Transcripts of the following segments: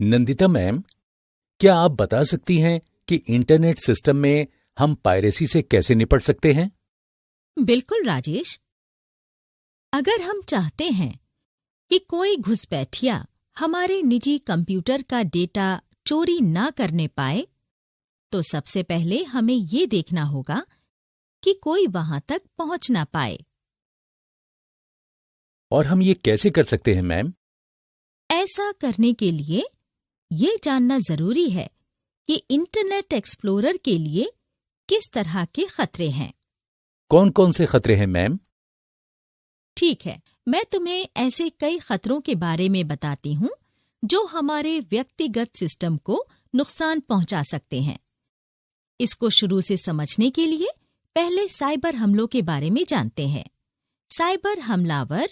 Nandita ma'am, क्या आप बता सकती हैं कि इंटरनेट सिस्टम में हम पायरेसी से कैसे निपट सकते हैं? बिल्कुल राजेश। अगर हम चाहते हैं कि कोई घुसपैठिया हमारे निजी कंप्यूटर का डेटा चोरी ना करने पाए, तो सबसे पहले हमें ये देखना होगा कि कोई वहां तक पहुंच ना पाए। और हम ये कैसे कर सकते हैं मैम? ऐसा करने के लिए ये जानना जरूरी है कि इंटरनेट एक्सप्लोरर के लिए किस तरह के खतरे हैं। कौन कौन से खतरे हैं मैम? ठीक है, मैं तुम्हें ऐसे कई खतरों के बारे में बताती हूँ जो हमारे व्यक्तिगत सिस्टम को नुकसान पहुंचा सकते हैं। इसको शुरू से समझने के लिए पहले साइबर हमलों के बारे में जानते हैं। साइबर हमलावर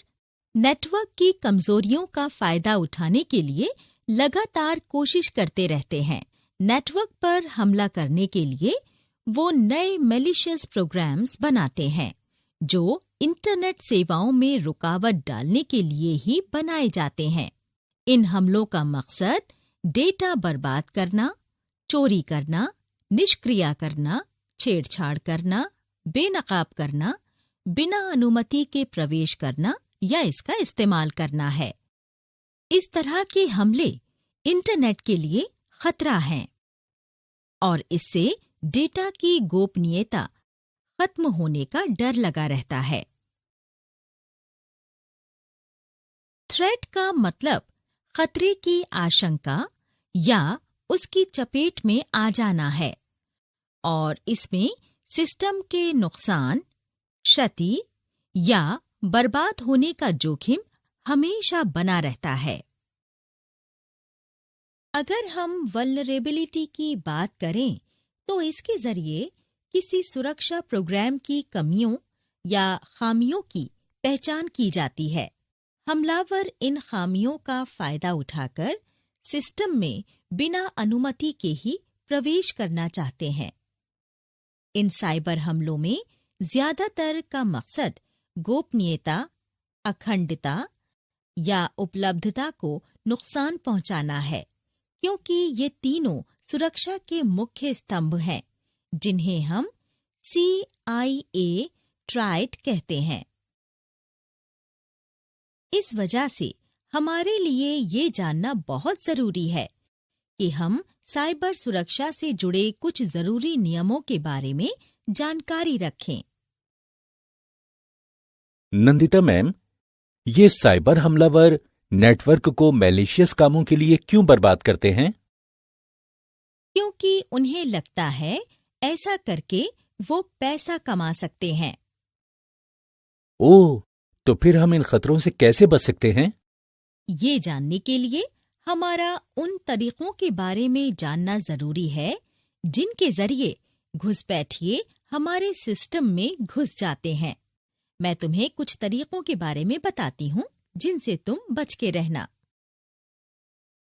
नेटवर्क की कमजोरियों का फायदा उठाने के लिए लगातार कोशिश करते रहते हैं। नेटवर्क पर हमला करने के लिए वो नए मैलिशियस प्रोग्राम्स बनाते हैं जो इंटरनेट सेवाओं में रुकावट डालने के लिए ही बनाए जाते हैं। इन हमलों का मकसद डेटा बर्बाद करना, चोरी करना, निष्क्रिय करना, छेड़छाड़ करना, बेनकाब करना, बिना अनुमति के प्रवेश करना या इसका इस्तेमाल करना है। इस तरह के हमले इंटरनेट के लिए खतरा हैं और इससे डेटा की गोपनीयता खत्म होने का डर लगा रहता है। थ्रेट का मतलब खतरे की आशंका या उसकी चपेट में आ जाना है और इसमें सिस्टम के नुकसान, क्षति या बर्बाद होने का जोखिम हमेशा बना रहता है। अगर हम वल्नरेबिलिटी की बात करें तो इसके जरिए किसी सुरक्षा प्रोग्राम की कमियों या खामियों की पहचान की जाती है। हमलावर इन खामियों का फायदा उठाकर सिस्टम में बिना अनुमति के ही प्रवेश करना चाहते हैं। इन साइबर हमलों में ज्यादातर का मकसद गोपनीयता, अखंडता या उपलब्धता को नुकसान पहुंचाना है, क्योंकि ये तीनों सुरक्षा के मुख्य स्तंभ हैं, जिन्हें हम CIA ट्राइड कहते हैं। इस वजह से हमारे लिए ये जानना बहुत जरूरी है कि हम साइबर सुरक्षा से जुड़े कुछ जरूरी नियमों के बारे में जानकारी रखें। नंदिता मैम, ये साइबर हमलावर नेटवर्क को मैलिशियस कामों के लिए क्यों बर्बाद करते हैं? क्योंकि उन्हें लगता है ऐसा करके वो पैसा कमा सकते हैं। ओह, तो फिर हम इन खतरों से कैसे बच सकते हैं? ये जानने के लिए हमारा उन तरीकों के बारे में जानना जरूरी है जिनके जरिए घुसपैठिए हमारे सिस्टम में घुस जाते हैं। मैं तुम्हें कुछ तरीकों के बारे में बताती हूँ जिनसे तुम बच के रहना।